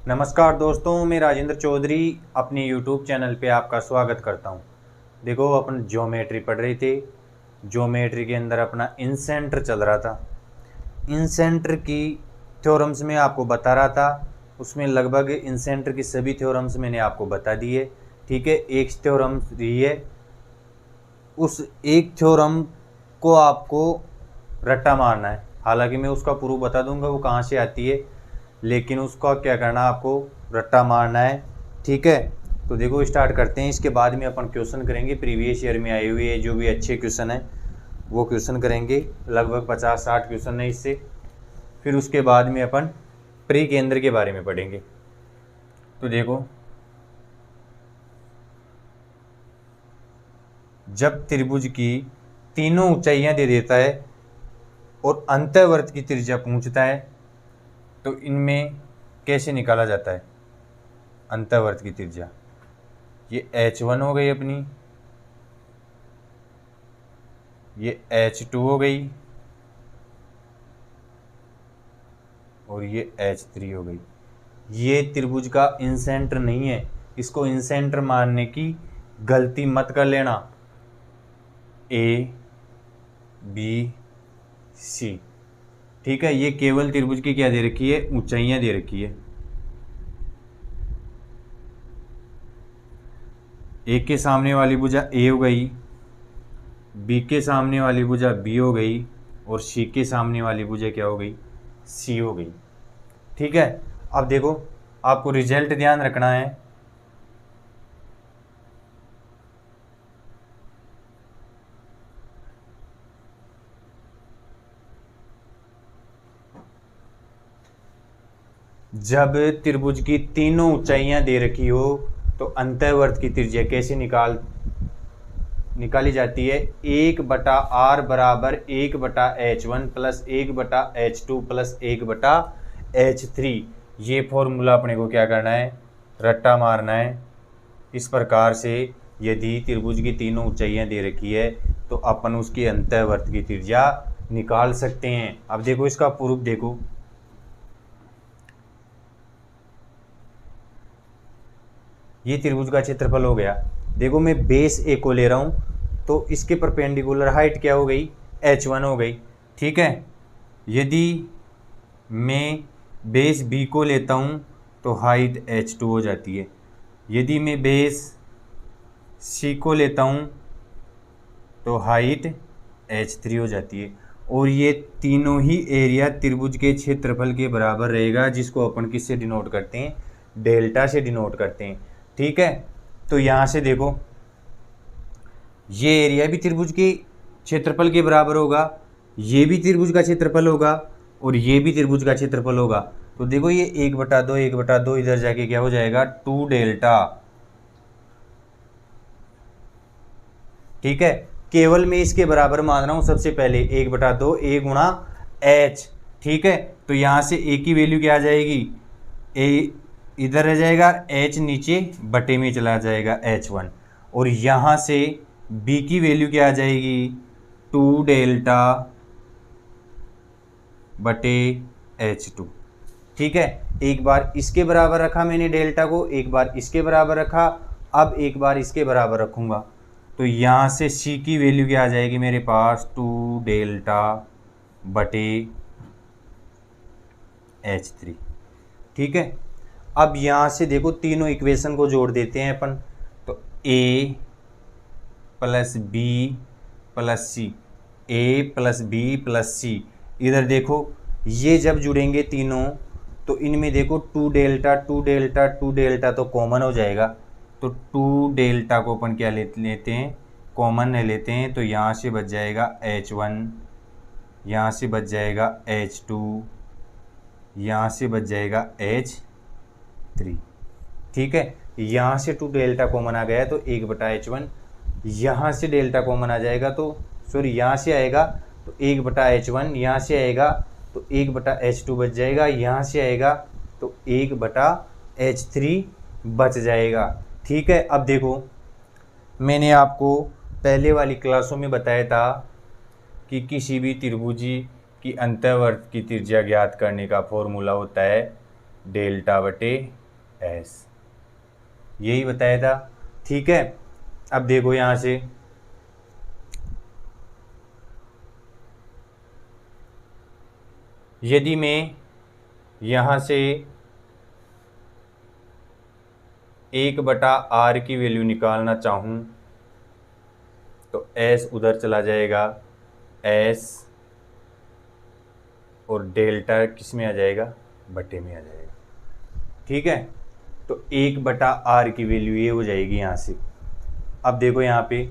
नमस्कार दोस्तों, मैं राजेंद्र चौधरी अपने YouTube चैनल पे आपका स्वागत करता हूँ। देखो, अपन ज्योमेट्री पढ़ रहे थे। ज्योमेट्री के अंदर अपना इनसेंटर चल रहा था। इनसेंटर की थ्योरम्स में आपको बता रहा था। उसमें लगभग इनसेंटर की सभी थ्योरम्स मैंने आपको बता दिए। ठीक है, एक थ्योरम रही है, उस एक थ्योरम को आपको रट्टा मारना है। हालांकि मैं उसका प्रूफ बता दूंगा वो कहाँ से आती है, लेकिन उसका क्या करना, आपको रट्टा मारना है। ठीक है, तो देखो स्टार्ट करते हैं। इसके बाद में अपन क्वेश्चन करेंगे प्रीवियस ईयर में आए हुए जो भी अच्छे क्वेश्चन हैं वो क्वेश्चन करेंगे। लगभग 50-60 क्वेश्चन है इससे। फिर उसके बाद में अपन प्री केंद्र के बारे में पढ़ेंगे। तो देखो, जब त्रिभुज की तीनों ऊंचाइयां दे देता है और अंतःवर्त की त्रिज्या पूछता है तो इनमें कैसे निकाला जाता है अंतःवर्त की त्रिज्या। ये H1 हो गई अपनी, ये H2 हो गई और ये H3 हो गई। ये त्रिभुज का इंसेंटर नहीं है, इसको इंसेंटर मानने की गलती मत कर लेना। A, B, C, ठीक है। ये केवल त्रिभुज की क्या दे रखी है, ऊंचाइयां दे रखी है। ए के सामने वाली भुजा ए हो गई, बी के सामने वाली भुजा बी हो गई और सी के सामने वाली भुजा क्या हो गई, सी हो गई। ठीक है, अब देखो आपको रिजल्ट ध्यान रखना है। जब त्रिभुज की तीनों ऊंचाइयां दे रखी हो तो अंतःवर्त की त्रिज्या कैसे निकाली जाती है। 1/r बराबर 1/h1 plus 1/h2 plus 1/h3। ये फॉर्मूला अपने को क्या करना है, रट्टा मारना है। इस प्रकार से यदि त्रिभुज की तीनों ऊंचाइयां दे रखी है तो अपन उसकी अंतःवर्त की त्रिज्या निकाल सकते हैं। अब देखो इसका प्रूफ देखो। ये त्रिभुज का क्षेत्रफल हो गया। देखो मैं बेस ए को ले रहा हूँ तो इसके परपेंडिकुलर हाइट क्या हो गई, H1 हो गई। ठीक है, यदि मैं बेस बी को लेता हूँ तो हाइट H2 हो जाती है। यदि मैं बेस सी को लेता हूँ तो हाइट H3 हो जाती है। और ये तीनों ही एरिया त्रिभुज के क्षेत्रफल के बराबर रहेगा, जिसको अपन किससे डिनोट करते हैं, डेल्टा से डिनोट करते हैं। ठीक है, तो यहाँ से देखो ये एरिया भी त्रिभुज के क्षेत्रफल के बराबर होगा, ये भी त्रिभुज का क्षेत्रफल होगा और ये भी त्रिभुज का क्षेत्रफल होगा। तो देखो ये 1/2 इधर जाके क्या हो जाएगा, 2 डेल्टा। ठीक है, केवल मैं इसके बराबर मान रहा हूं सबसे पहले 1/2 a गुणा h। ठीक है, तो यहां से a की वैल्यू क्या आ जाएगी, a इधर रह जाएगा, h नीचे बटे में चला जाएगा H1। और यहां से b की वैल्यू क्या आ जाएगी, 2 डेल्टा बटे H2। ठीक है, एक बार इसके बराबर रखा मैंने डेल्टा को, एक बार इसके बराबर रखा, अब एक बार इसके बराबर रखूंगा। तो यहाँ से c की वैल्यू क्या आ जाएगी मेरे पास, 2 डेल्टा बटे H3। ठीक है, अब यहाँ से देखो तीनों इक्वेशन को जोड़ देते हैं अपन। तो a plus B plus C, A plus B plus C, इधर देखो ये जब जुड़ेंगे तीनों तो इनमें देखो 2 डेल्टा 2 डेल्टा 2 डेल्टा तो कॉमन हो जाएगा। तो 2 डेल्टा को अपन क्या लेते हैं, कॉमन ले लेते हैं। तो यहाँ से बच जाएगा H1, यहाँ से बच जाएगा H2, यहाँ से बच जाएगा H3। ठीक है, यहाँ से 2 डेल्टा कॉमन आ गया तो 1/H1, यहाँ से डेल्टा कॉमन आ जाएगा तो सॉरी यहाँ से आएगा तो 1/H1, यहाँ से आएगा तो 1/H2 बच जाएगा, यहाँ से आएगा तो 1/H3 बच जाएगा। ठीक है, अब देखो मैंने आपको पहले वाली क्लासों में बताया था कि किसी भी त्रिभुजी की अंतःवर्त की त्रिज्या ज्ञात करने का फॉर्मूला होता है डेल्टा बटे एस, यही बताया था। ठीक है, अब देखो यहाँ से यदि मैं यहाँ से 1/r की वैल्यू निकालना चाहूँ तो s उधर चला जाएगा, s और डेल्टा किस में आ जाएगा, बटे में आ जाएगा। ठीक है, तो 1/r की वैल्यू ये हो जाएगी यहाँ से। अब देखो यहाँ पे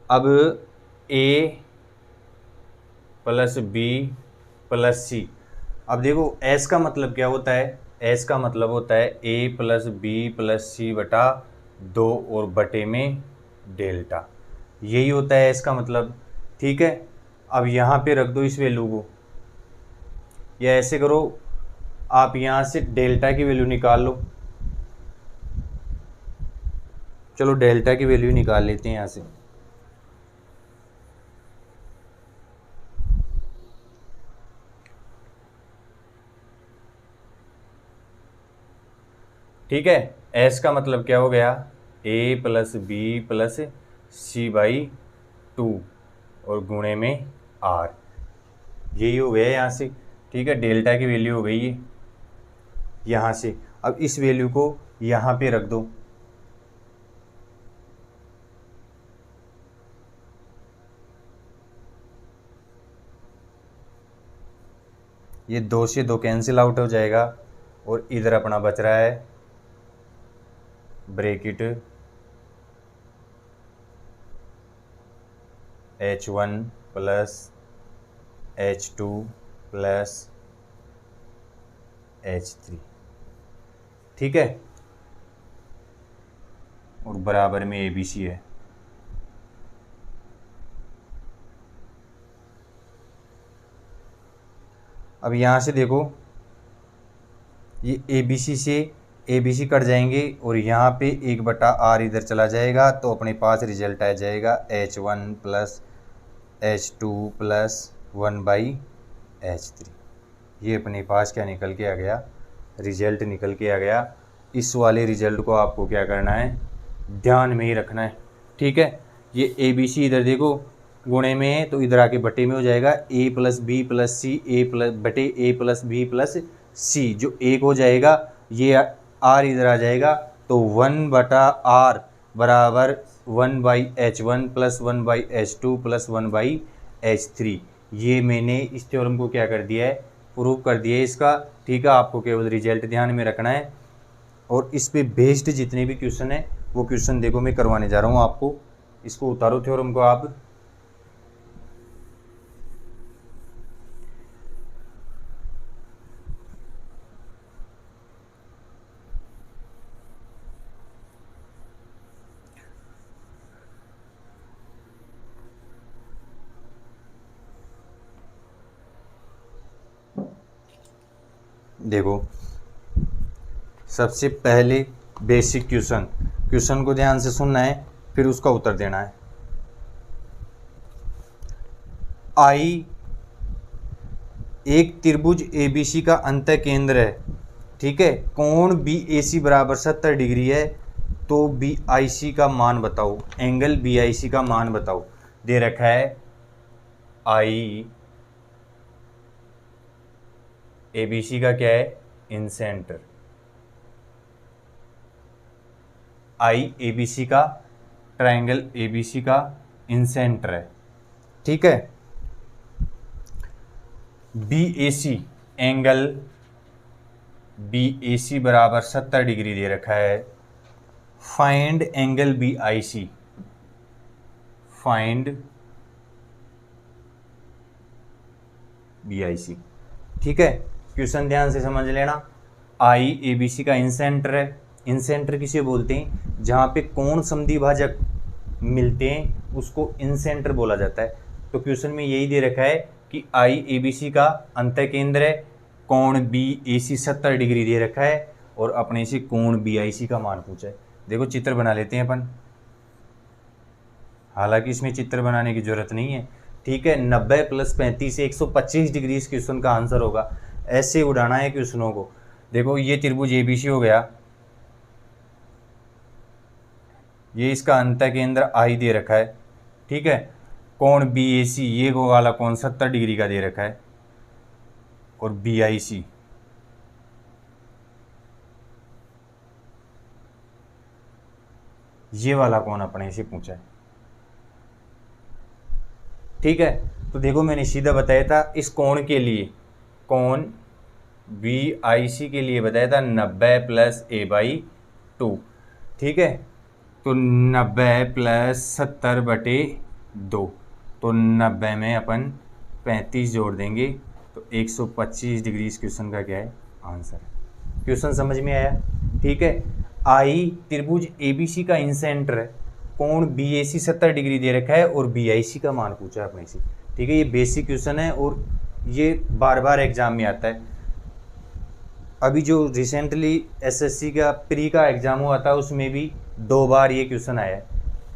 अब a plus b plus c, अब देखो s का मतलब क्या होता है, s का मतलब होता है a plus b plus c बटा 2 और बटे में डेल्टा, यही होता है s का मतलब। ठीक है, अब यहाँ पे रख दो इस वैल्यू को, या ऐसे करो आप यहाँ से डेल्टा की वैल्यू निकाल लो। चलो डेल्टा की वैल्यू निकाल लेते हैं यहाँ से। ठीक है, s का मतलब क्या हो गया, a plus B plus c/2 और गुणे में r, यही हो गया यहाँ से। ठीक है, डेल्टा की वैल्यू हो गई है यहाँ से। अब इस वैल्यू को यहाँ पे रख दो, ये 2 से 2 कैंसिल आउट हो जाएगा और इधर अपना बच रहा है bracket h1 plus h2 plus h3। ठीक है, और बराबर में ABC है। अब यहाँ से देखो ये ABC से ABC कट जाएंगे और यहाँ पे 1/r इधर चला जाएगा, तो अपने पास रिजल्ट आ जाएगा h1 plus h2 plus 1/h3। ये अपने पास क्या निकल के आ गया, रिजल्ट निकल के आ गया। इस वाले रिजल्ट को आपको क्या करना है, ध्यान में ही रखना है। ठीक है, ये ABC इधर देखो गुणे में है तो इधर आके बटे में हो जाएगा, a plus B plus C a plus B plus C, जो एक हो जाएगा, ये r इधर आ जाएगा, तो 1/r बराबर 1/h1 plus 1/h2 plus 1/h3। ये मैंने इस थ्योरम को क्या कर दिया है, प्रूव कर दिया है इसका। ठीक है, आपको केवल रिजल्ट ध्यान में रखना है और इस पे बेस्ड जितने भी क्वेश्चन है वो क्वेश्चन देखो मैं करवाने जा रहा हूँ आपको। इसको उतारो थ्योरम को आप। देखो सबसे पहले बेसिक क्वेश्चन को ध्यान से सुनना है, फिर उसका उत्तर देना है। आई एक त्रिभुज ABC का अंत केंद्र है। ठीक है, कोण BAC बराबर 70 डिग्री है, तो BIC का मान बताओ, एंगल BIC का मान बताओ। दे रखा है आई ABC का क्या है, इन सेंटर, आई ABC का ट्रायंगल ABC का इन सेंटर है। ठीक है, BAC एंगल BAC बराबर 70 डिग्री दे रखा है। Find angle BIC, find BIC। ठीक है, क्वेश्चन ध्यान से समझ लेना। आई ABC का इन सेंटर है, इन सेंटर किसे बोलते हैं, जहाँ पे कोण समद्विभाजक मिलते हैं उसको इन सेंटर बोला जाता है। तो क्वेश्चन में यही दे रखा है कि आई ABC का अंत केंद्र है, कोण BAC 70 डिग्री दे रखा है और अपने से कोण BIC का मान पूछा है। देखो चित्र बना लेते हैं अपन, हालांकि इसमें चित्र बनाने की जरूरत नहीं है। ठीक है, 90 प्लस 35 125 डिग्री इस क्वेश्चन का आंसर होगा। ऐसे उड़ाना है क्वेश्चनों को। देखो ये त्रिभुज एबीसी हो गया, ये इसका अंतः केंद्र आई दे रखा है, ठीक है। कोण बीएसी, ये वाला कोण 70 डिग्री का दे रखा है, और बीआईसी ये वाला कोण अपने से पूछा है, ठीक है। तो देखो मैंने सीधा बताया था इस कोण के लिए, कोण बीआईसी के लिए बताया था 90 प्लस a/2, ठीक है। तो 90 प्लस 70/2, तो 90 में अपन 35 जोड़ देंगे, तो 125 डिग्री इस क्वेश्चन का क्या है, आंसर है। क्वेश्चन समझ में आया, ठीक है। आई त्रिभुज एबीसी का इन सेंटर है, कोण बीएसी 70 डिग्री दे रखा है, और बीआईसी का मान पूछा है अपने से, ठीक है। ये बेसिक क्वेश्चन है और ये बार बार एग्जाम में आता है। अभी जो रिसेंटली एसएससी का प्री का एग्जाम हुआ था उसमें भी 2 बार ये क्वेश्चन आया है,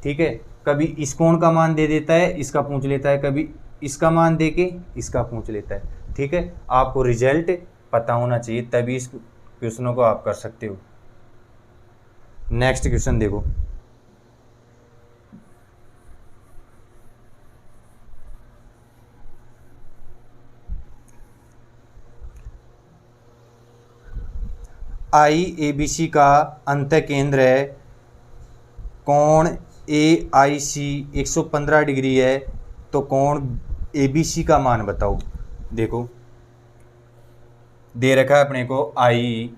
ठीक है। कभी इस कोण का मान दे देता है, इसका पूछ लेता है, कभी इसका मान दे के इसका पूछ लेता है, ठीक है। आपको रिजल्ट पता होना चाहिए, तभी इस क्वेश्चनों को आप कर सकते हो। नेक्स्ट क्वेश्चन देखो, आई एबीसी का अंतः केंद्र है, कोण ए आई सी 115 डिग्री है, तो कोण एबीसी का मान बताओ। देखो दे रखा है अपने को आई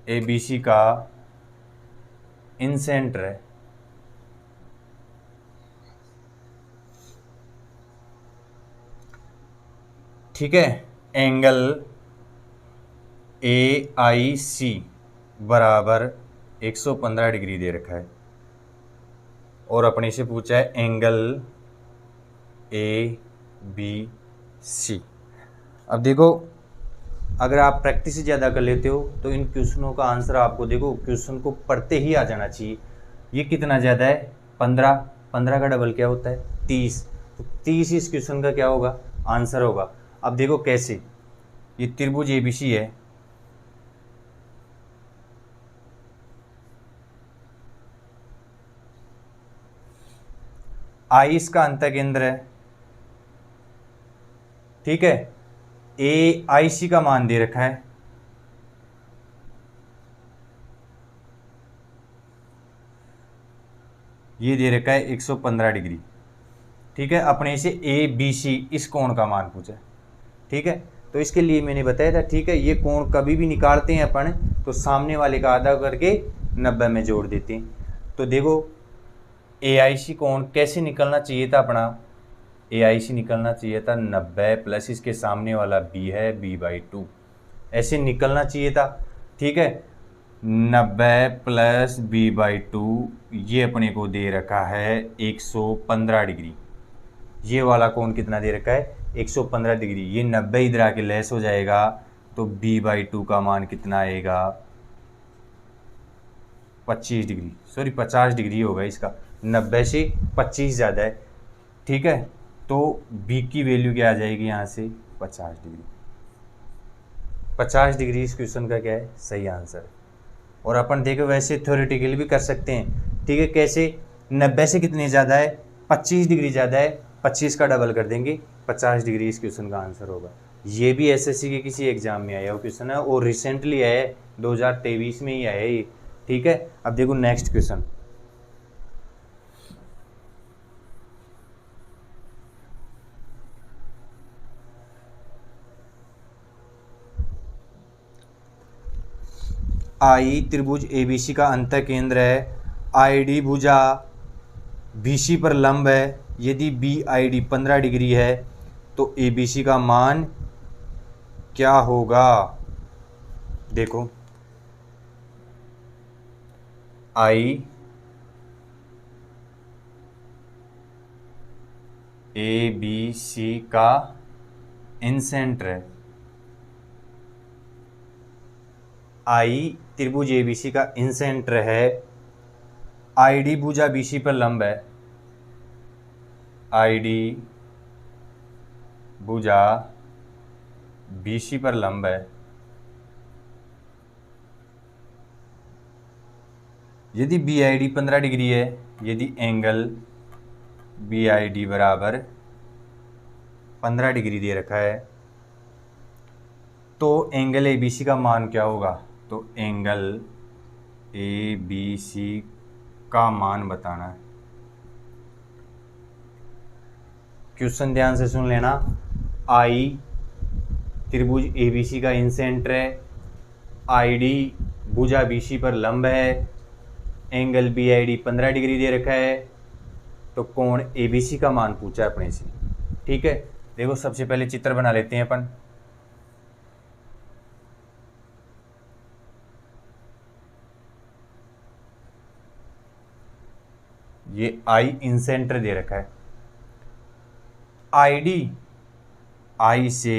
एबीसी का इन सेंटर है, ठीक है। एंगल ए आई सी बराबर 115 डिग्री दे रखा है, और अपने से पूछा है एंगल ए बी सी। अब देखो अगर आप प्रैक्टिस ज़्यादा कर लेते हो तो इन क्वेश्चनों का आंसर आपको, देखो क्वेश्चन को पढ़ते ही आ जाना चाहिए। ये कितना ज़्यादा है, 15, 15 का डबल क्या होता है, 30, तो 30 इस क्वेश्चन का क्या होगा, आंसर होगा। अब देखो कैसे, ये त्रिभुज एबीसी है, आई इसका अंतः केंद्र है, ठीक है। ए आई सी का मान दे रखा है, ये दे रखा है 115 डिग्री, ठीक है। अपने से ए बी सी इस कोण का मान पूछा है, ठीक है। तो इसके लिए मैंने बताया था, ठीक है। ये कोण कभी भी निकालते हैं अपन तो सामने वाले का आधा करके 90 में जोड़ देते हैं। तो देखो ए आई सी कोण कैसे निकलना चाहिए था अपना, ए आई सी निकलना चाहिए था 90 प्लस इसके सामने वाला बी है b/2, ऐसे निकलना चाहिए था, ठीक है। 90 प्लस b/2 ये अपने को दे रखा है 115 डिग्री, ये वाला कोण कितना दे रखा है, 115 डिग्री। ये 90 इधर आके लेस हो जाएगा, तो b/2 का मान कितना आएगा, 25 डिग्री, सॉरी 50 डिग्री होगा इसका, 90 से 25 ज़्यादा है, ठीक है। तो b की वैल्यू क्या आ जाएगी यहाँ से, 50 डिग्री। 50 डिग्री इस क्वेश्चन का क्या है, सही आंसर है। और अपन देखो वैसे थ्योरेटिकली भी कर सकते हैं, ठीक है। कैसे, 90 से कितने ज़्यादा है, 25 डिग्री ज़्यादा है, 25 का डबल कर देंगे, 50 डिग्री इस क्वेश्चन का आंसर होगा। ये भी एसएससी के किसी एग्जाम में आया हुआ क्वेश्चन है, और रिसेंटली आया है, 2023 में ही आया है ये, ठीक है। अब देखो नेक्स्ट क्वेश्चन, आई त्रिभुज एबीसी का अंतः केंद्र है, आईडी भुजा बीसी पर लंब है, यदि बी आई डी 15 डिग्री है तो एबीसी का मान क्या होगा। देखो आई ए बी सी का इन सेंटर है, आई त्रिभुज एबीसी का इन सेंटर है, आईडी भुजा बीसी पर लंब है, आई डी भुजा बी सी पर लंब है, यदि बी आई डी 15 डिग्री है, यदि एंगल बी आई डी बराबर 15 डिग्री दे रखा है, तो एंगल ए बी सी का मान क्या होगा? तो एंगल ए बी सी का मान बताना है। क्वेश्चन ध्यान से सुन लेना। आई त्रिभुज ए बी सी का इंसेंटर है, आई डी भुजा बी सी पर लंब है, angle B I D 15 degree दे रखा है, तो कोण ए बी सी का मान पूछा है अपने से। ठीक है, देखो सबसे पहले चित्र बना लेते हैं अपन। ये आई इंसेंटर दे रखा है, आई डी आई से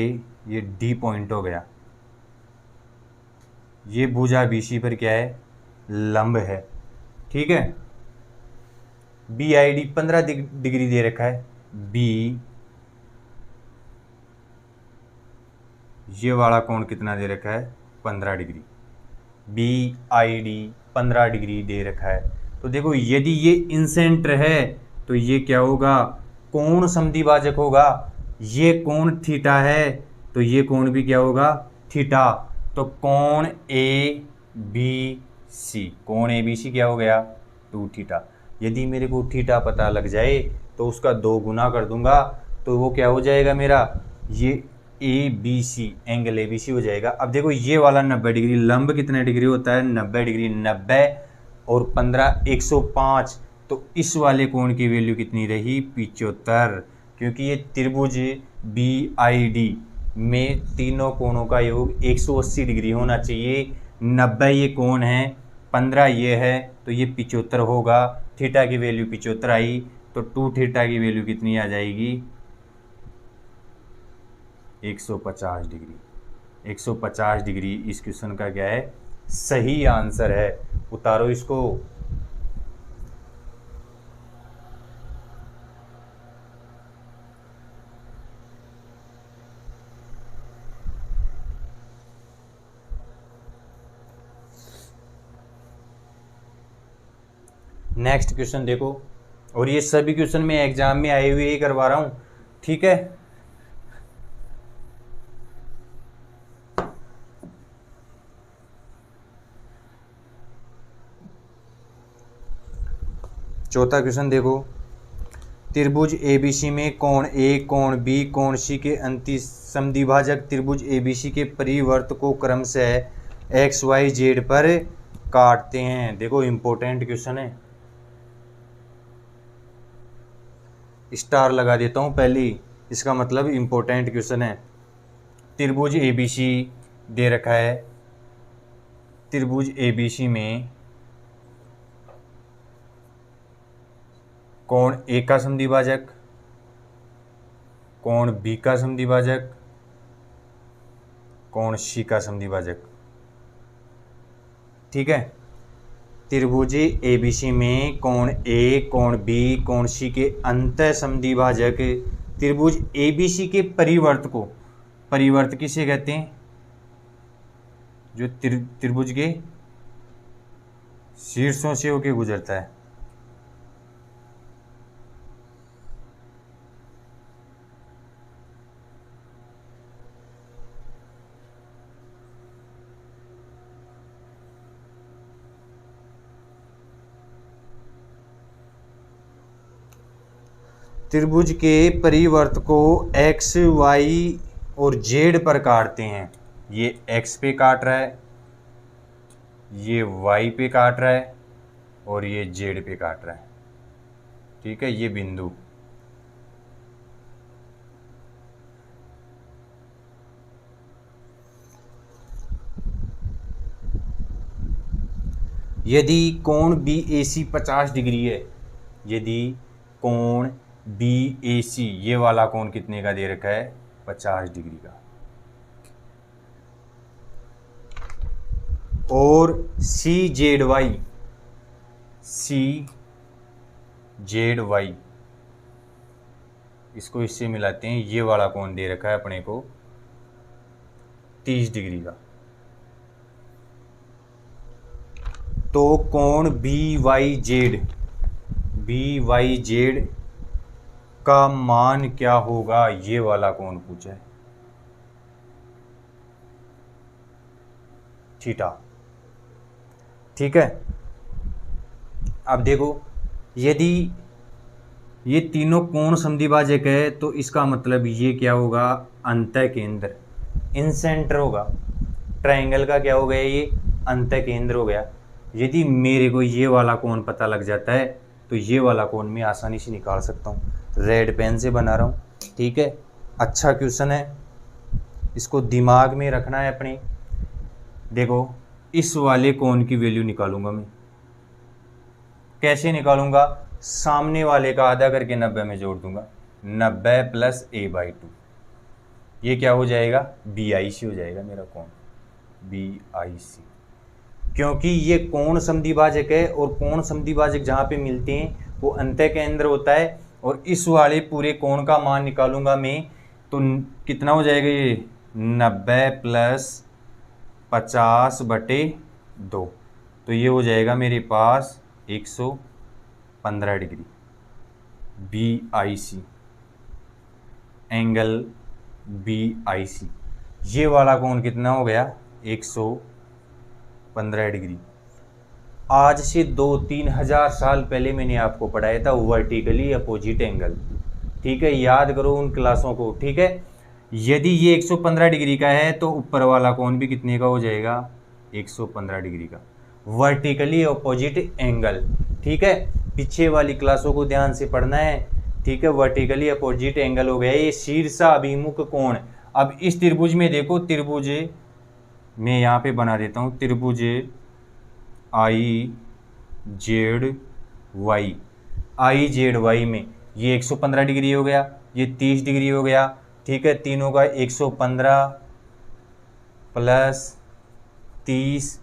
ये डी पॉइंट हो गया, ये भुजा बीसी पर क्या है? लंब है। ठीक है, बी आई डी 15 डिग्री दे रखा है, बी ये वाला कोण कितना दे रखा है? 15 degree. B I D 15 degree दे रखा है, तो देखो यदि ये इंसेंटर है तो ये क्या होगा? कोण समद्विभाजक होगा। ये कोण थीटा है तो ये कोण भी क्या होगा? थीटा। तो कोण ए बी सी, कोण ए बी सी क्या हो गया? 2 थीटा। यदि मेरे को थीटा पता लग जाए तो उसका 2 गुना कर दूंगा, तो वो क्या हो जाएगा मेरा? ये A B C, angle A B C हो जाएगा। अब देखो ये वाला 90 डिग्री, लंब कितने डिग्री होता है? 90 डिग्री। 90 और 15 105, तो इस वाले कोण की वैल्यू कितनी रही? 75, क्योंकि ये त्रिभुज बी आई डी में तीनों कोणों का योग 180 डिग्री होना चाहिए। 90 ये कोण है, 15 ये है, तो ये 75 होगा। थीटा की वैल्यू 75 आई, तो 2 थीटा की वैल्यू कितनी आ जाएगी? 150 डिग्री। 150 डिग्री इस क्वेश्चन का क्या है? सही आंसर है। उतारो इसको। नेक्स्ट क्वेश्चन देखो, और ये सभी क्वेश्चन मैं एग्जाम में आए हुए ही करवा रहा हूं। ठीक है, चौथा क्वेश्चन देखो, त्रिभुज एबीसी में कोण ए, कोण बी, कोण सी के अंति समद्विभाजक त्रिभुज एबीसी के परिवर्त को क्रमशः एक्स वाई जेड पर काटते हैं। देखो इंपॉर्टेंट क्वेश्चन है, स्टार लगा देता हूं पहले ही, इसका मतलब इंपॉर्टेंट क्वेश्चन है। त्रिभुज एबीसी दे रखा है, त्रिभुज एबीसी में कोण ए का समद्विभाजक, कोण बी का समद्विभाजक, कोण सी का समद्विभाजक। ठीक है, त्रिभुज एबीसी में कोण ए, कोण बी, कोण सी के अंतः समद्विभाजक त्रिभुज एबीसी के परिवर्त को, परिवर्त किसे कहते हैं? जो त्रिभुज के शीर्षों से होके गुजरता है। त्रिभुज के परिवर्त को एक्स वाई और जेड पर काटते हैं। ये एक्स पे काट रहा है, ये वाई पे काट रहा है, और ये जेड पे काट रहा है। ठीक है, ये बिंदु। यदि कोण बी ए सी 50 डिग्री है, यदि कोण बी ए सी, ये वाला कोण कितने का दे रखा है? 50 डिग्री का, और सी जेड वाई, सी जेड वाई इसको इससे मिलाते हैं। ये वाला कोण दे रखा है अपने को 30 डिग्री का। तो कोण BYZ का मान क्या होगा, ये वाला कोण पूछा है, थीटा। ठीक है। अब देखो, यदि ये तीनों कोण समद्विभाजक है तो इसका मतलब ये क्या होगा, अंतः केंद्र, इन सेंटर होगा। ट्रायंगल का क्या हो गया, ये अंतः केंद्र हो गया। यदि मेरे को ये वाला कोण पता लग जाता है तो ये वाला कोण मैं आसानी से निकाल सकता हूँ। रेड पेन से बना रहा हूँ। ठीक है, अच्छा क्वेश्चन है, इसको दिमाग में रखना है अपने। देखो, इस वाले कोण की वैल्यू निकालूंगा मैं। कैसे निकालूंगा, सामने वाले का आधा करके 90 में जोड़ दूंगा। 90 प्लस a/2, ये क्या हो जाएगा, BIC हो जाएगा मेरा कोण, BIC। क्योंकि ये कोण समद्विभाजक है और कोण समद्विभाजक जहाँ पे मिलते हैं वो अंतः केंद्र होता है। और इस वाले पूरे कोण का मान निकालूंगा मैं तो कितना हो जाएगा, ये 90 प्लस 50/2, तो ये हो जाएगा मेरे पास 115 डिग्री। BIC, एंगल BIC, ये वाला कोण कितना हो गया, 115 डिग्री। आज से 2-3 हज़ार साल पहले मैंने आपको पढ़ाया था वर्टिकली अपोजिट एंगल। ठीक है, याद करो उन क्लासों को। ठीक है, यदि ये 115 डिग्री का है तो ऊपर वाला कोण भी कितने का हो जाएगा, 115 डिग्री का, वर्टिकली अपोजिट एंगल। ठीक है, पीछे वाली क्लासों को ध्यान से पढ़ना है। ठीक है, वर्टिकली अपोजिट एंगल हो गया ये शीर्षाभिमुख कोण। अब इस त्रिभुज में देखो, त्रिभुज मैं यहाँ पे बना देता हूँ, त्रिभुज IZY में ये 115 डिग्री हो गया, ये 30 डिग्री हो गया। ठीक है, तीनों का 115 प्लस 30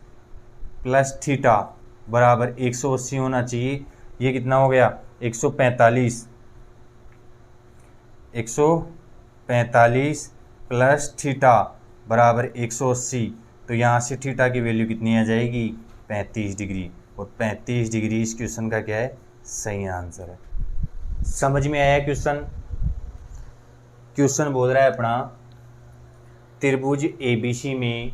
प्लस थीटा बराबर 180 होना चाहिए। ये कितना हो गया, 145 प्लस थीटा बराबर 180। तो यहाँ से थीटा की वैल्यू कितनी आ जाएगी, 35 डिग्री। और 35 डिग्री इस क्वेश्चन का क्या है, सही आंसर है। समझ में आया क्वेश्चन? क्वेश्चन बोल रहा है अपना, त्रिभुज ABC में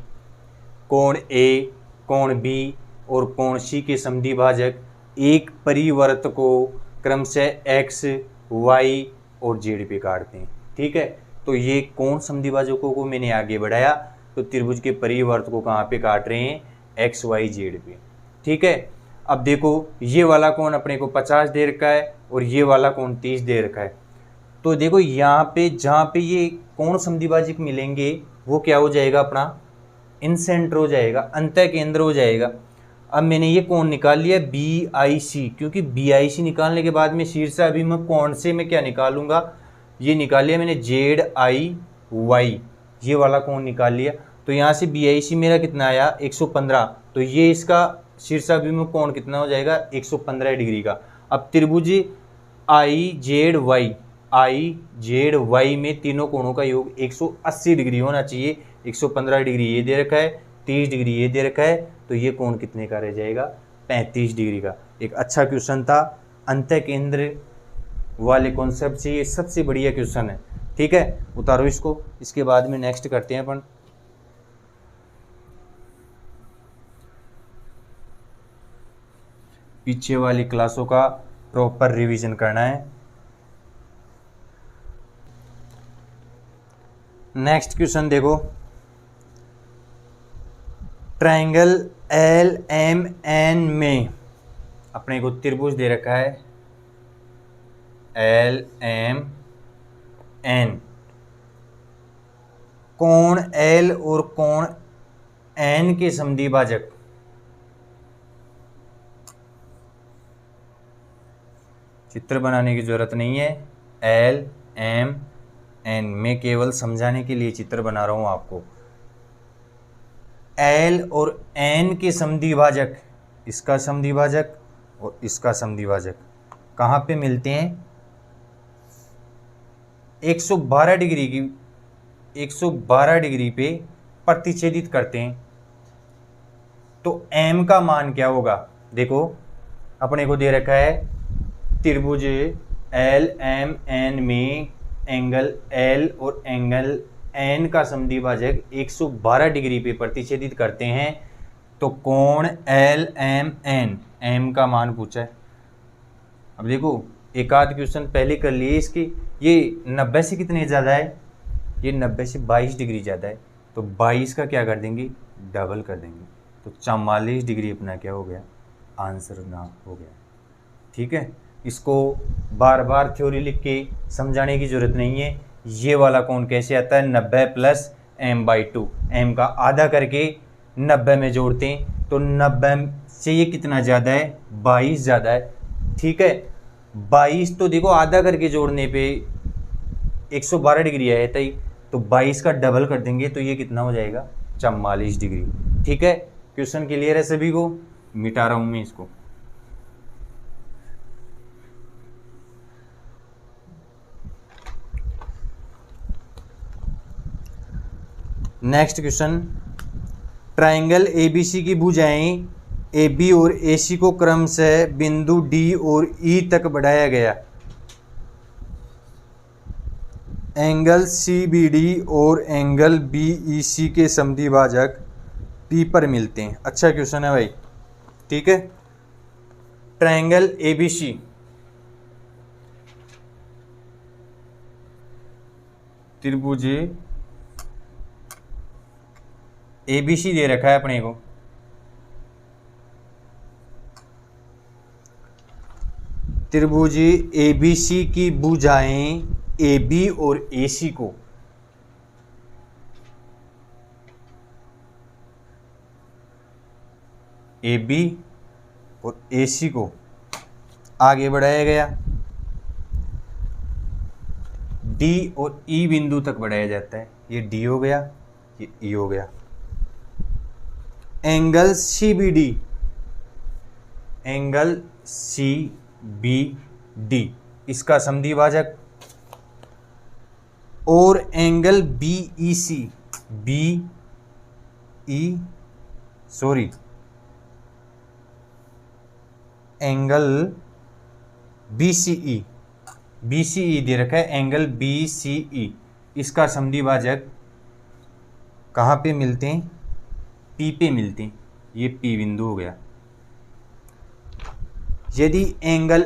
कोण A, कोण B और कोण C के समद्विभाजक एक परिवर्त को क्रमशः X, Y और Z पे काटते हैं। ठीक है, तो ये कोण समद्विभाजकों को मैंने आगे बढ़ाया तो त्रिभुज के परिवर्त को कहाँ पे काट रहे हैं, X, Y, Z पे। ठीक है, अब देखो ये वाला कोण अपने को 50 दे रखा है और ये वाला कोण 30 दे रखा है। तो देखो यहाँ पे जहाँ पे ये कोण समद्विभाजक मिलेंगे वो क्या हो जाएगा, अपना इन सेंटर हो जाएगा, अंतः केंद्र हो जाएगा। अब मैंने ये कोण निकाल लिया BIC, क्योंकि BIC निकालने के बाद में शीर्षाभिमुख कोण से मैं क्या निकालूंगा, ये निकाल लिया मैंने ZIY, ये वाला कोण निकाल लिया। तो यहाँ से BIC मेरा कितना आया, 115। तो ये इसका शीर्षाभिमुख कोण कितना हो जाएगा, 115 डिग्री का। अब त्रिभुज IZY में तीनों कोणों का योग 180 डिग्री होना चाहिए। 115 डिग्री ये दे रखा है, 30 डिग्री ये दे रखा है, तो ये कोण कितने का रह जाएगा, 35 डिग्री का। एक अच्छा क्वेश्चन था, अंतः केंद्र वाले कॉन्सेप्ट से ये सबसे बढ़िया क्वेश्चन है। ठीक है, उतारो इसको, इसके बाद में नेक्स्ट करते हैं अपन। पीछे वाली क्लासों का प्रॉपर रिवीजन करना है। नेक्स्ट क्वेश्चन देखो, ट्रायंगल LMN में अपने को त्रिभुज दे रखा है LMN, कोण L और कोण N के समद्विभाजक चित्र बनाने की जरूरत नहीं है, LMN में केवल समझाने के लिए चित्र बना रहा हूं आपको। L और N के समद्विभाजक, इसका समद्विभाजक और इसका समद्विभाजक कहाँ पे मिलते हैं, 112 डिग्री की 112 डिग्री पे प्रतिच्छेदित करते हैं तो m का मान क्या होगा। देखो अपने को दे रखा है त्रिभुज एल एम एन में एंगल L और एंगल N का समद्विभाजक 112 डिग्री पे प्रतिच्छेदित करते हैं तो कोण एल एम एन m का मान पूछा है। अब देखो एक आध क्वेश्चन पहले कर लिए इसकी, ये 90 से कितने ज़्यादा है, ये 90 से 22 डिग्री ज़्यादा है तो 22 का क्या कर देंगे, डबल कर देंगे तो 44 डिग्री अपना क्या हो गया, आंसर ना हो गया। ठीक है, इसको बार बार थ्योरी लिख के समझाने की ज़रूरत नहीं है। ये वाला कोण कैसे आता है, 90 प्लस m/2, m का आधा करके 90 में जोड़ते हैं तो 90 से ये कितना ज़्यादा है, 22 ज़्यादा है। ठीक है, 22 तो देखो आधा करके जोड़ने पे 112 डिग्री आया था, तो 22 का डबल कर देंगे तो ये कितना हो जाएगा, 44 डिग्री। ठीक है, क्वेश्चन क्लियर है सभी को, मिटा रहा हूं मैं इसको। नेक्स्ट क्वेश्चन, ट्राइंगल एबीसी की भुजाएं AB और AC को क्रमशः बिंदु D और E तक बढ़ाया गया। एंगल CBD और एंगल BEC के समद्विभाजक P पर मिलते हैं। अच्छा क्वेश्चन है भाई। ठीक है, ट्राइंगल ABC त्रिभुज ABC दे रखा है अपने को, त्रिभुज ABC की भुजाएं AB और AC को AB और AC को आगे बढ़ाया गया, D और E बिंदु तक बढ़ाया जाता है। ये D हो गया, ये E हो गया। एंगल CBD, एंगल CBD इसका समद्विभाजक और एंगल BEC, एंगल BCE दे रखा है, एंगल BCE इसका समद्विभाजक कहाँ पे मिलते हैं, P पे मिलते हैं। ये P बिंदु हो गया। यदि एंगल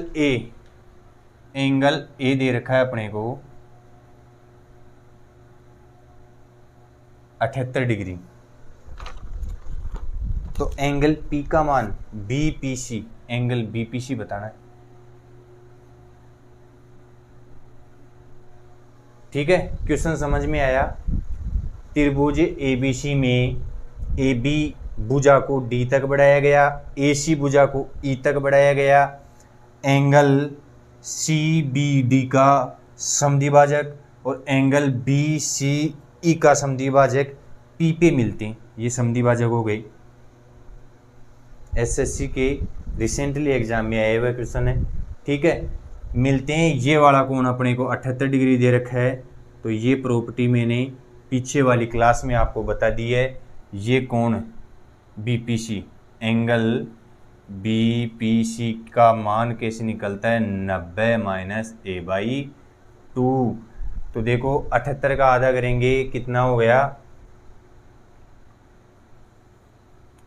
A दे रखा है अपने को 78 डिग्री, तो एंगल P का मान BPC, एंगल BPC बताना है। ठीक है, क्वेश्चन समझ में आया। त्रिभुज ABC में AB भुजा को D तक बढ़ाया गया, AC भुजा को E तक बढ़ाया गया, एंगल CBD का समद्विभाजक और एंगल BCE का समद्विभाजक P पे मिलते हैं। ये समद्विभाजक हो गई। SSC के रिसेंटली एग्जाम में आया हुआ क्वेश्चन है। ठीक है, मिलते हैं। ये वाला कोण अपने को 78 डिग्री दे रखा है, तो ये प्रॉपर्टी मैंने पीछे वाली क्लास में आपको बता दी है। ये कोण BPC, एंगल BPC का मान कैसे निकलता है, 90 माइनस A/2। तो देखो 78 का आधा करेंगे कितना हो गया,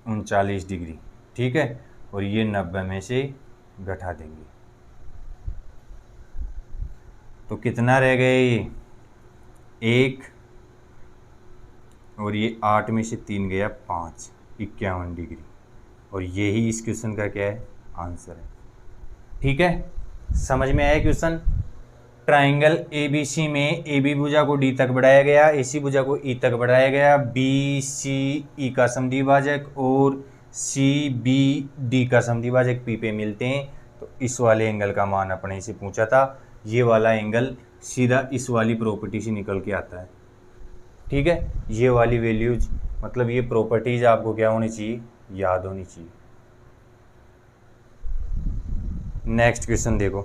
39 डिग्री। ठीक है, और ये 90 में से घटा देंगे तो कितना रह गए, ये 1 और ये 8 में से 3 गया 5, 51 डिग्री। और यही इस क्वेश्चन का क्या है, आंसर है। ठीक है, समझ में आया क्वेश्चन। ट्राइंगल ABC में AB भुजा को D तक बढ़ाया गया, AC भुजा को E तक बढ़ाया गया, BCE का समद्विभाजक और CBD का समद्विभाजक P पे मिलते हैं। तो इस वाले एंगल का मान अपने से पूछा था, ये वाला एंगल सीधा इस वाली प्रॉपर्टी से निकल के आता है। ठीक है, ये वाली वैल्यूज मतलब ये प्रॉपर्टीज आपको क्या होनी चाहिए, याद होनी चाहिए। नेक्स्ट क्वेश्चन देखो,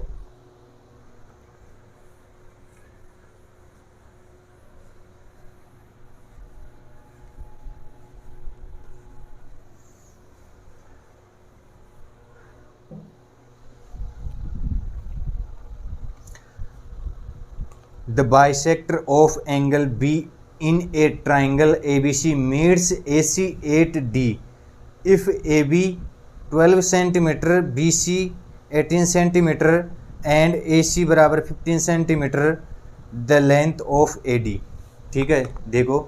the bisector of angle be in a triangle ABC meets AC 8D if AB 12 centimetre, BC 18 centimetre and AC बराबर 15 centimetre the length of AD। ठीक है, देखो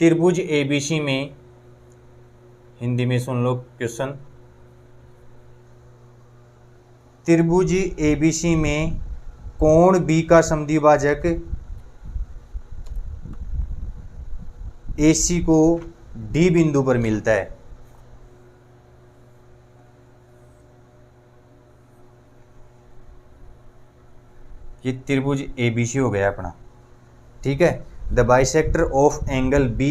त्रिभुज ABC में, हिंदी में सुन लो क्वेश्चन, त्रिभुज ABC में कोण B का समद्विभाजक AC को D बिंदु पर मिलता है। ये त्रिभुज ABC हो गया अपना। ठीक है, the bisector of angle B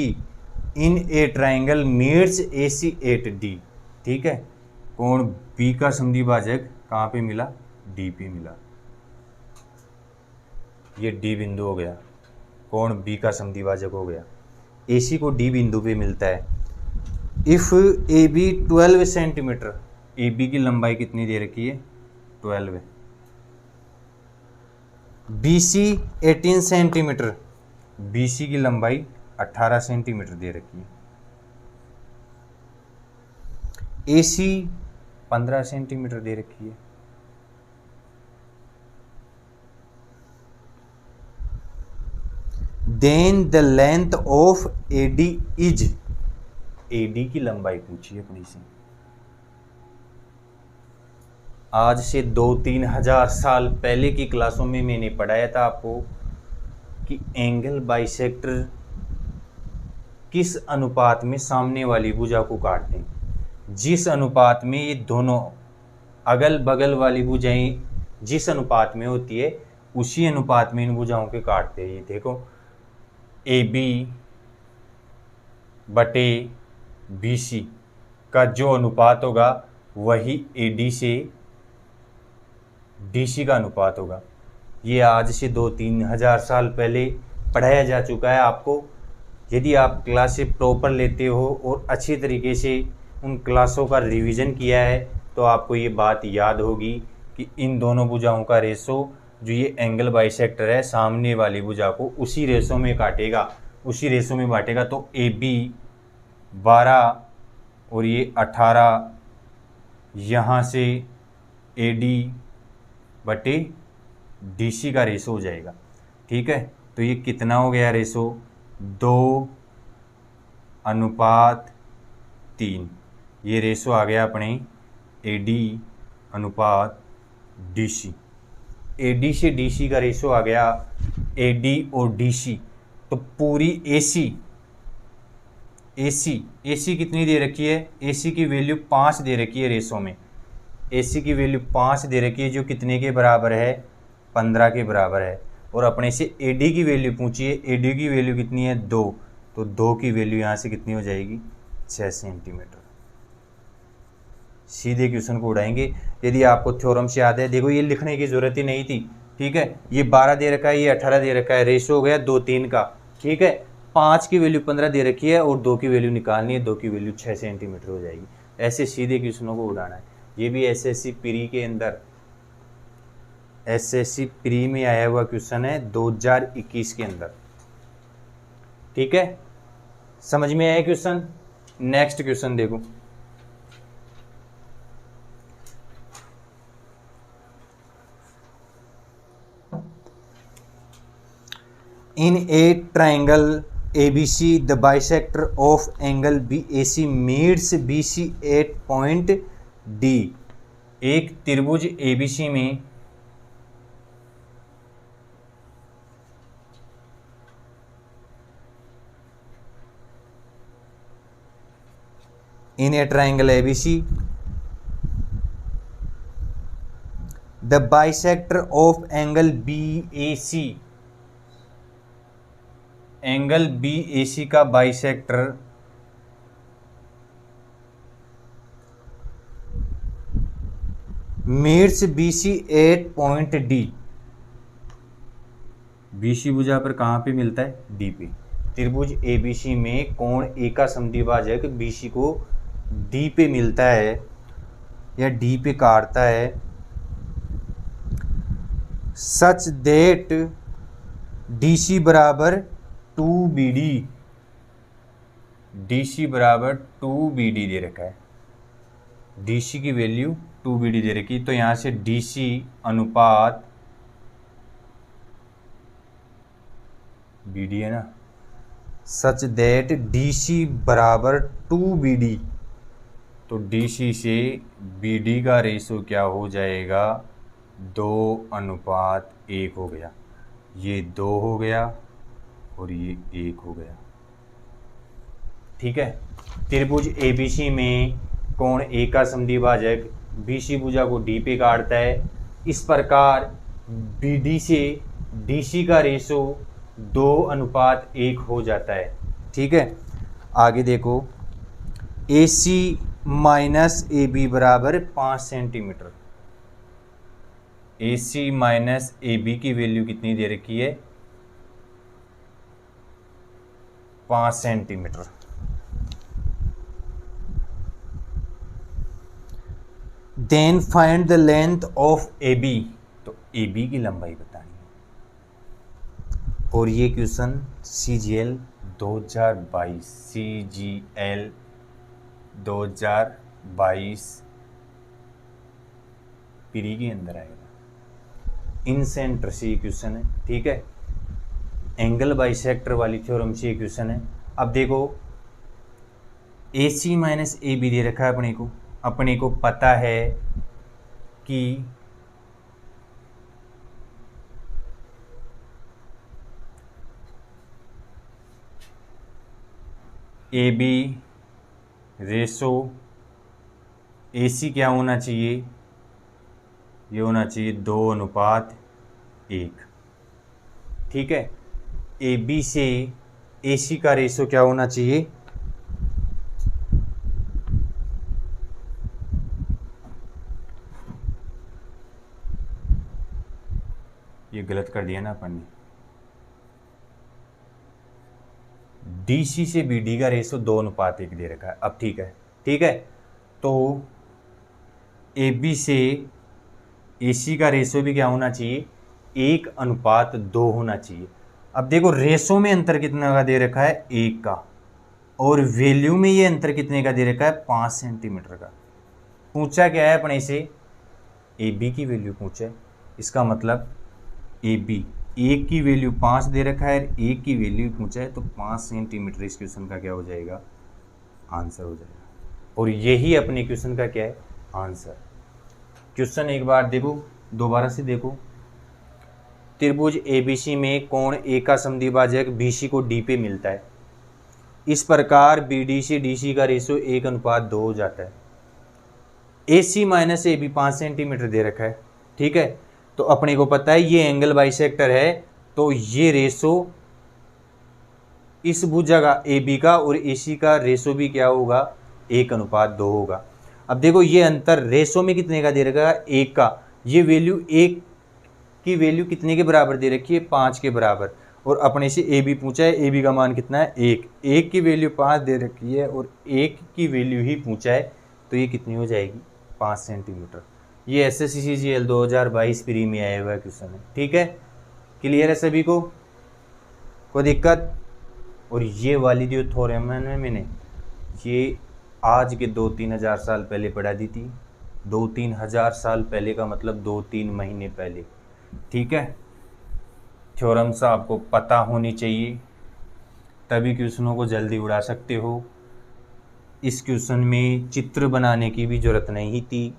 in a triangle meets AC 8D। ठीक है, कोण B का समद्विभाजक कहाँ पे मिला? D पे मिला। ये D बिंदु हो गया, कोण B का समद्विभाजक हो गया। AC को D बिंदु पे मिलता है। इफ़ AB 12 सेंटीमीटर, AB की लंबाई कितनी दे रखी है? 12। BC 18 सेंटीमीटर, BC की लंबाई 18 सेंटीमीटर दे रखी है। AC 15 सेंटीमीटर दे रखी है। Then the length of AD is, AD की लंबाई पूछिए अपनी से। आज से 2-3 हजार साल पहले की क्लासों में मैंने पढ़ाया था आपको कि एंगल बाइसेक्टर किस अनुपात में सामने वाली भुजा को काटते हैं। जिस अनुपात में ये दोनों अगल बगल वाली भुजाएं जिस अनुपात में होती है, उसी अनुपात में इन भुजाओं के काटते हैं। ये देखो, AB बटे BC का जो अनुपात होगा वही AD से DC का अनुपात होगा। ये आज से 2-3 हजार साल पहले पढ़ाया जा चुका है आपको। यदि आप क्लासेस प्रॉपर लेते हो और अच्छी तरीके से उन क्लासों का रिवीजन किया है तो आपको ये बात याद होगी कि इन दोनों भुजाओं का रेशो, जो ये एंगल बाइसेक्टर है, सामने वाली भुजा को उसी रेशो में काटेगा, उसी रेशो में बांटेगा। तो AB 12 और ये 18, यहाँ से AD बटे DC का रेशो हो जाएगा। ठीक है, तो ये कितना हो गया रेशो? 2:3। ये रेशो आ गया अपने AD अनुपात DC। AD से DC का रेशो आ गया AD और DC। तो पूरी AC कितनी दे रखी है? AC की वैल्यू 5 दे रखी है रेशो में। AC की वैल्यू 5 दे रखी है, जो कितने के बराबर है? 15 के बराबर है। और अपने से AD की वैल्यू पूछिए, AD की वैल्यू कितनी है? 2। तो 2 की वैल्यू यहाँ से कितनी हो जाएगी? 6 सेंटीमीटर। सीधे क्वेश्चन को उड़ाएंगे। यदि आपको थ्योरम से याद है, देखो ये लिखने की ज़रूरत ही नहीं थी। ठीक है, ये 12 दे रखा है, ये 18 दे रखा है, रेशो हो गया 2:3 का। ठीक है, 5 की वैल्यू 15 दे रखी है और 2 की वैल्यू निकालनी है, 2 की वैल्यू 6 सेंटीमीटर हो जाएगी। ऐसे सीधे क्वेश्चनों को उड़ाना है। ये भी SSC प्री के अंदर, SSC प्री में आया हुआ क्वेश्चन है 2021 के अंदर। ठीक है, समझ में आया क्वेश्चन? नेक्स्ट क्वेश्चन देखो, in a triangle ABC the bisector of angle BAC meets BC at point D। एक त्रिभुज ABC में in a triangle ABC the bisector of angle BAC, angle BAC का bisector meets BC at point D। BC भुजा पर कहाँ पे मिलता है? D पे। त्रिभुज ABC में कोण A का समद्विभाजक BC को D पे मिलता है या D पे काटता है। सच दैट DC बराबर 2BD, DC बराबर 2BD दे रखा है, DC की वैल्यू 2BD दे रखी, तो यहाँ से DC अनुपात BD है ना, सच दैट DC बराबर 2BD, तो DC से BD का रेशो क्या हो जाएगा, 2:1 हो गया, ये 2 हो गया और ये 1 हो गया। ठीक है, त्रिभुज ABC में कोण A का समद्विभाजक BC भुजा को D पे काटता है, इस प्रकार BD से DC का रेशो 2:1 हो जाता है। ठीक है, आगे देखो, AC माइनस AB बराबर 5 सेंटीमीटर, AC माइनस AB की वैल्यू कितनी दे रखी है, 5 centimetre. Then find the length of AB, तो AB की लंबाई बतानी है। और ये क्वेश्चन CGL 2022 प्री के अंदर आएगा, इन सेंटर से ये क्वेश्चन है। ठीक है, एंगल बाइसेक्टर वाली थ्योरम से ये क्वेश्चन है। अब देखो, AC माइनस AB दे रखा है अपने को पता है कि AB रेशो AC क्या होना चाहिए, ये होना चाहिए 2:1। ठीक है, AB से AC का रेशो क्या होना चाहिए, ये गलत कर दिया ना अपन ने, DC से BD का रेशो 2:1 दे रखा है। अब ठीक है, तो AB से AC का रेशो भी क्या होना चाहिए, 1:2 होना चाहिए। अब देखो, रेशो में अंतर कितना का दे रखा है, 1 का, और वैल्यू में ये अंतर कितने का दे रखा है, 5 सेंटीमीटर का। पूछा क्या है अपने से, AB की वैल्यू पूछा है, इसका मतलब AB 1 की वैल्यू 5 दे रखा है, 1 की वैल्यू पूछा है, तो 5 सेंटीमीटर इस क्वेश्चन का क्या हो जाएगा, आंसर हो जाएगा। और यही अपने क्वेश्चन का क्या है, आंसर। क्वेश्चन एक बार देखो, दोबारा से देखो, त्रिभुज ABC में कोण A का समद्विभाजक BC को D पे मिलता है, इस प्रकार BD से DC का रेशो 1:2 हो जाता है। AC माइनस AB 5 सेंटीमीटर दे रखा है। ठीक है, तो अपने को पता है ये एंगल बाइसेक्टर है, तो ये रेशो इस भुजा का AB का और AC का रेशो भी क्या होगा, 1:2 होगा। अब देखो, ये अंतर रेशो में कितने का दे रखा है, 1 का, ये वैल्यू 1 की वैल्यू कितने के बराबर दे रखी है, 5 के बराबर, और अपने से AB पूछा है, AB का मान कितना है, 1 की वैल्यू 5 दे रखी है और 1 की वैल्यू ही पूछा है, तो ये कितनी हो जाएगी, 5 सेंटीमीटर। ये SSC CGL 2022 प्री में आया हुआ क्वेश्चन है। ठीक है, क्लियर है सभी को, कोई दिक्कत। और ये वाली जो थ्योरम है ना, मैंने ये आज के 2-3 हज़ार साल पहले पढ़ा दी थी। 2-3 हज़ार साल पहले का मतलब 2-3 महीने पहले। ठीक है, थ्योरम्स आपको पता होनी चाहिए, तभी क्वेश्चनों को जल्दी उड़ा सकते हो। इस क्वेश्चन में चित्र बनाने की भी ज़रूरत नहीं थी,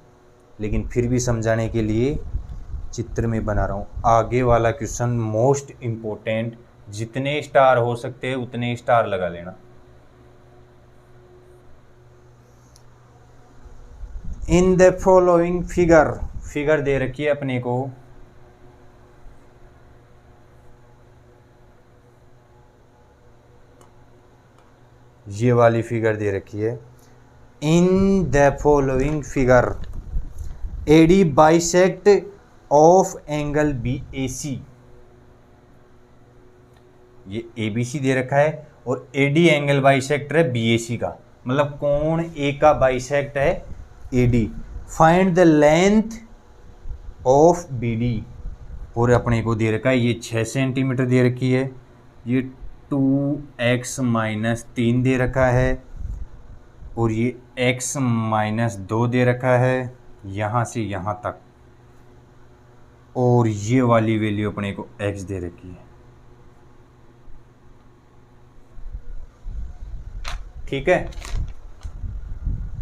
लेकिन फिर भी समझाने के लिए चित्र में बना रहा हूँ। आगे वाला क्वेश्चन मोस्ट इम्पोर्टेंट, जितने स्टार हो सकते हैं उतने स्टार लगा लेना। इन द फॉलोइंग फिगर दे रखी है अपने को, ये वाली फिगर दे रखी है। In the following figure AD bisect of angle BAC, ये ABC दे रखा है और AD एंगल बाइसेक्टर है BAC का, मतलब कोण A का बाइसेक्ट है AD। Find the length of BD, और अपने को दे रखा है ये 6 सेंटीमीटर दे रखी है, ये 2x माइनस 3 दे रखा है, और ये x माइनस 2 दे रखा है यहाँ से यहाँ तक, और ये वाली वैल्यू अपने को x दे रखी है। ठीक है,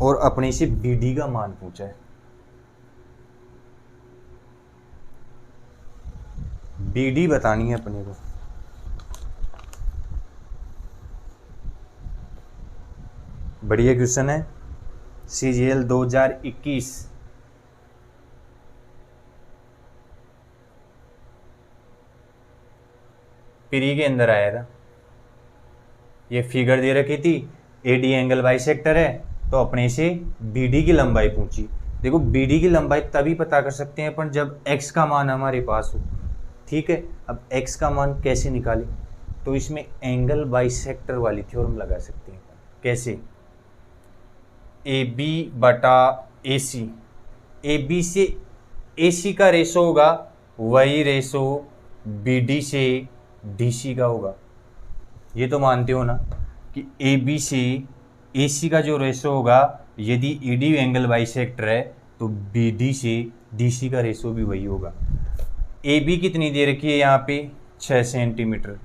और अपने से BD का मान पूछा है। BD बतानी है अपने को। बढ़िया क्वेश्चन है, CGL 2021। प्री के अंदर आया था। ये फिगर दे रखी थी, AD एंगल बाइसेक्टर है, तो अपने से BD की लंबाई पूछी। देखो BD की लंबाई तभी पता कर सकते हैं अपन जब x का मान हमारे पास हो। ठीक है, अब x का मान कैसे निकालें, तो इसमें एंगल बाइसेक्टर वाली थ्योरम लगा सकते हैं। कैसे? AB बटा AC, AB से AC का रेशो होगा वही रेशो BD से DC का होगा। ये तो मानते हो ना कि AB से AC का जो रेशो होगा, यदि AD एंगल बाइसेक्टर है तो BD से DC का रेशो भी वही होगा। AB कितनी दे रखी है यहाँ पे 6 सेंटीमीटर।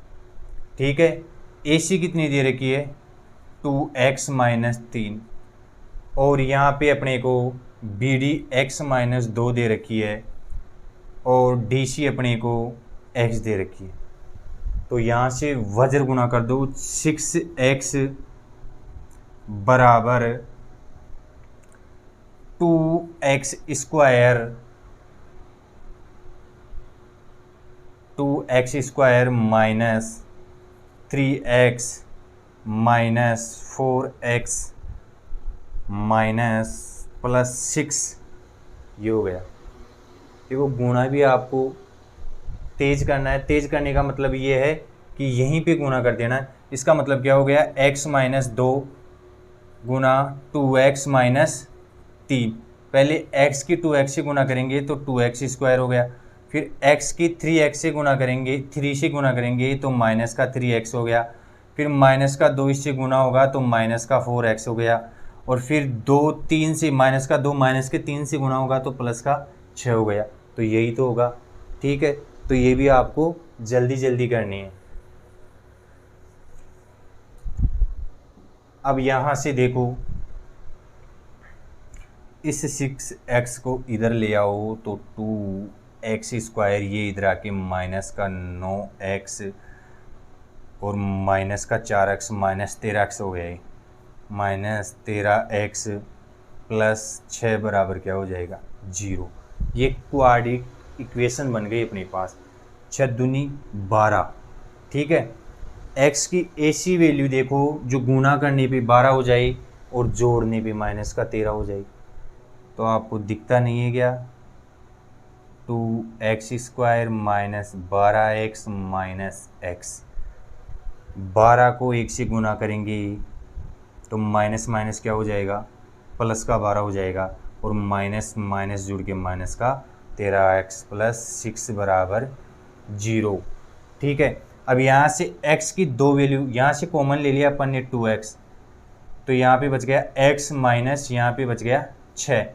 ठीक है, AC कितनी दे रखी है 2x माइनस 3, और यहाँ पे अपने को BD x माइनस 2 दे रखी है, और DC अपने को x दे रखी है। तो यहाँ से वज्र गुना कर दो, 6x बराबर 2x square minus 3x minus 4x minus plus 6, ये हो गया। देखो गुणा भी आपको तेज करना है। तेज करने का मतलब ये है कि यहीं पे गुणा कर देना है। इसका मतलब क्या हो गया, x माइनस 2 गुना 2x माइनस 3। पहले x की 2x से गुना करेंगे तो 2x स्क्वायर हो गया, फिर x की 3x से गुना करेंगे, 3 से गुना करेंगे तो माइनस का 3x हो गया, फिर माइनस का 2 इससे गुना होगा तो माइनस का 4x हो गया, और फिर 2 3 से माइनस का 2 माइनस के 3 से गुना होगा तो प्लस का 6 हो गया। तो यही तो होगा। ठीक है, तो ये भी आपको जल्दी जल्दी करनी है। अब यहाँ से देखो, इस 6x को इधर ले आओ तो 2x स्क्वायर, ये इधर आके माइनस का 9x और माइनस का 4x माइनस 13x हो गया। माइनस 13x प्लस 6 बराबर क्या हो जाएगा 0। ये क्वाड्रेटिक इक्वेशन बन गई अपने पास। 6 दूनी 12। ठीक है, x की AC वैल्यू देखो, जो गुना करने पे 12 हो जाए और जोड़ने पे माइनस का 13 हो जाए। तो आपको दिखता नहीं है क्या, 2x square minus 12x minus x। 12 को 1 से गुना करेंगे तो माइनस माइनस क्या हो जाएगा, प्लस का 12 हो जाएगा, और माइनस माइनस जुड़ के माइनस का 13x प्लस 6 बराबर 0। ठीक है, अब यहाँ से x की 2 वैल्यू यहाँ से कॉमन ले लिया अपन ने 2x, तो यहाँ पे बच गया x माइनस यहाँ पे बच गया 6,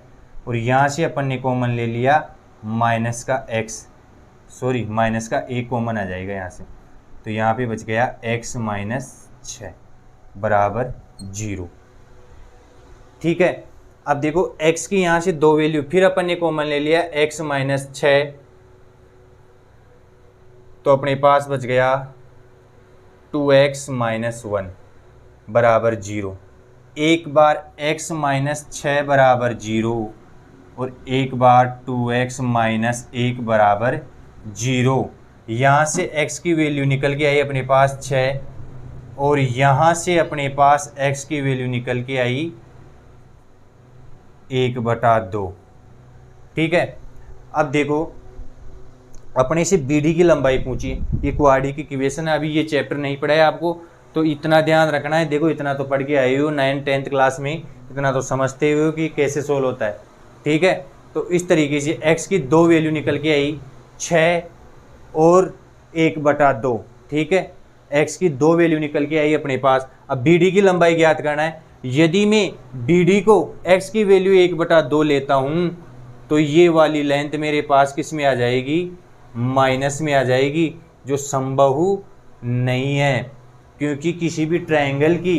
और यहाँ से अपन ने कॉमन ले लिया माइनस का माइनस का 1 कॉमन आ जाएगा यहाँ से, तो यहाँ पे बच गया x माइनस 6 बराबर 0। ठीक है, अब देखो x की यहाँ से 2 वैल्यू फिर अपन ने कॉमन ले लिया x माइनस 6, तो अपने पास बच गया 2x माइनस 1 बराबर 0। एक बार x माइनस 6 बराबर 0 और एक बार 2x माइनस 1 बराबर 0। यहाँ से x की वैल्यू निकल के आई अपने पास 6, और यहाँ से अपने पास x की वैल्यू निकल के आई 1/2। ठीक है, अब देखो अपने से BD की लंबाई पूछी। ये क्वाड्रेटिक इक्वेशन है, अभी ये चैप्टर नहीं पढ़ा है आपको, तो इतना ध्यान रखना है। देखो इतना तो पढ़ के आए हो 9th 10th क्लास में, इतना तो समझते हो कि कैसे सोल्व होता है। ठीक है, तो इस तरीके से x की 2 वैल्यू निकल के आई 6 और 1/2, ठीक है। x की 2 वैल्यू निकल के आई अपने पास। अब BD की लंबाई ज्ञात करना है। यदि मैं BD को x की वैल्यू 1/2 लेता हूं तो ये वाली लेंथ मेरे पास किस में आ जाएगी, माइनस में आ जाएगी, जो संभव नहीं है, क्योंकि किसी भी ट्रायंगल की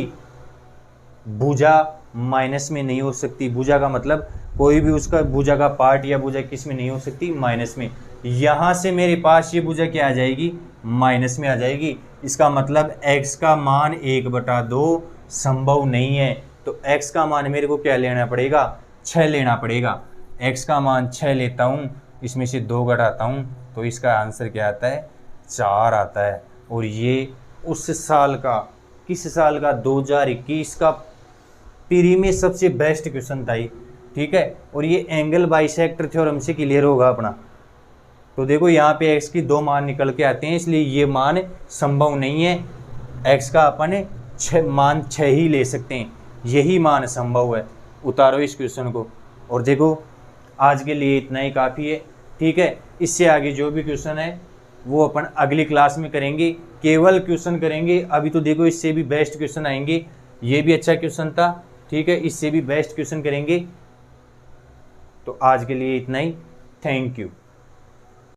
भुजा माइनस में नहीं हो सकती। भुजा का मतलब कोई भी उसका भुजा का पार्ट या भुजा किस में नहीं हो सकती, माइनस में। यहाँ से मेरे पास ये भुजा क्या आ जाएगी, माइनस में आ जाएगी। इसका मतलब x का मान 1/2 संभव नहीं है। तो x का मान मेरे को क्या लेना पड़ेगा, 6 लेना पड़ेगा। x का मान 6 लेता हूँ, इसमें से 2 घटाता हूँ, तो इसका आंसर क्या आता है, 4 आता है। और ये उस साल का, किस साल का, 2021 का प्री में सबसे बेस्ट क्वेश्चन था ये, ठीक है। और ये एंगल बाइसेक्टर थ्योरम से क्लियर होगा अपना। तो देखो यहाँ पे x की 2 मान निकल के आते हैं, इसलिए ये मान संभव नहीं है। x का अपन 6 ही ले सकते हैं, यही मान संभव है। उतारो इस क्वेश्चन को। और देखो आज के लिए इतना ही काफ़ी है, ठीक है। इससे आगे जो भी क्वेश्चन है वो अपन अगली क्लास में करेंगे, केवल क्वेश्चन करेंगे। अभी तो देखो इससे भी बेस्ट क्वेश्चन आएंगे। ये भी अच्छा क्वेश्चन था, ठीक है, इससे भी बेस्ट क्वेश्चन करेंगे। तो आज के लिए इतना ही, थैंक यू।